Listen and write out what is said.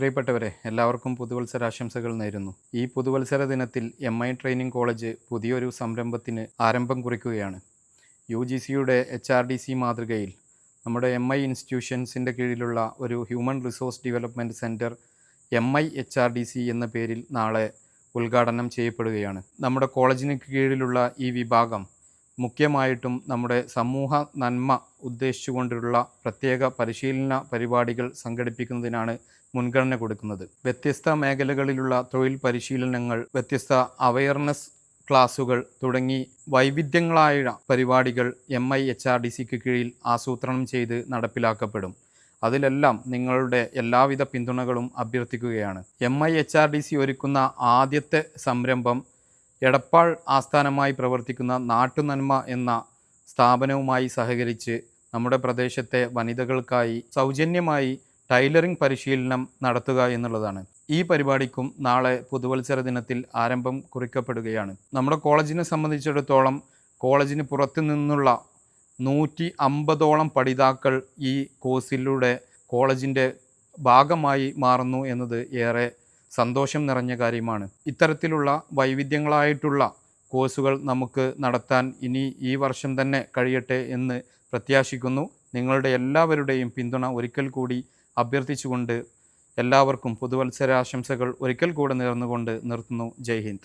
പ്രിയപ്പെട്ടവരെ, എല്ലാവർക്കും പുതുവത്സരാശംസകൾ നേരുന്നു. ഈ പുതുവത്സര ദിനത്തിൽ MI ട്രെയിനിങ് കോളേജ് പുതിയൊരു സംരംഭത്തിന് ആരംഭം കുറിക്കുകയാണ്. UGCയുടെ HRDC മാതൃകയിൽ നമ്മുടെ MI ഇൻസ്റ്റിറ്റ്യൂഷൻസിൻ്റെ കീഴിലുള്ള ഒരു human resource development centre MI HRDC എന്ന പേരിൽ നാളെ ഉദ്ഘാടനം ചെയ്യപ്പെടുകയാണ്. നമ്മുടെ കോളേജിന് കീഴിലുള്ള ഈ വിഭാഗം മുഖ്യമായിട്ടും നമ്മുടെ സമൂഹ നന്മ ഉദ്ദേശിച്ചുകൊണ്ടുള്ള പ്രത്യേക പരിശീലന പരിപാടികൾ സംഘടിപ്പിക്കുന്നതിനാണ് മുൻഗണന കൊടുക്കുന്നത്. വ്യത്യസ്ത മേഖലകളിലുള്ള തൊഴിൽ പരിശീലനങ്ങൾ, വ്യത്യസ്ത അവയർനെസ് ക്ലാസുകൾ തുടങ്ങി വൈവിധ്യങ്ങളായ പരിപാടികൾ MI HRDCക്ക് കീഴിൽ ആസൂത്രണം ചെയ്ത് നടപ്പിലാക്കപ്പെടും. അതിലെല്ലാം നിങ്ങളുടെ എല്ലാവിധ പിന്തുണകളും അഭ്യർത്ഥിക്കുകയാണ്. MI HRDC ഒരുക്കുന്ന ആദ്യത്തെ സംരംഭം എടപ്പാൾ ആസ്ഥാനമായി പ്രവർത്തിക്കുന്ന നാട്ടുനന്മ എന്ന സ്ഥാപനവുമായി സഹകരിച്ച് നമ്മുടെ പ്രദേശത്തെ വനിതകൾക്കായി സൗജന്യമായി ടൈലറിംഗ് പരിശീലനം നടത്തുക എന്നുള്ളതാണ്. ഈ പരിപാടിക്കും നാളെ പുതുവത്സര ദിനത്തിൽ ആരംഭം കുറിക്കപ്പെടുകയാണ്. നമ്മുടെ കോളേജിനെ സംബന്ധിച്ചിടത്തോളം കോളേജിന് പുറത്തു നിന്നുള്ള 150ഓളം പഠിതാക്കൾ ഈ കോഴ്സിലൂടെ കോളേജിൻ്റെ ഭാഗമായി മാറുന്നു എന്നത് ഏറെ സന്തോഷം നിറഞ്ഞ കാര്യമാണ്. ഇത്തരത്തിലുള്ള വൈവിധ്യങ്ങളായിട്ടുള്ള കോഴ്സുകൾ നമുക്ക് നടത്താൻ ഇനി ഈ വർഷം തന്നെ കഴിയട്ടെ എന്ന് പ്രത്യാശിക്കുന്നു. നിങ്ങളുടെ എല്ലാവരുടെയും പിന്തുണ ഒരിക്കൽ കൂടി അഭ്യർത്ഥിച്ചുകൊണ്ട് എല്ലാവർക്കും പുതുവത്സരാശംസകൾ ഒരിക്കൽ കൂടെ നേർന്നുകൊണ്ട് നിർത്തുന്നു. ജയ് ഹിന്ദ്.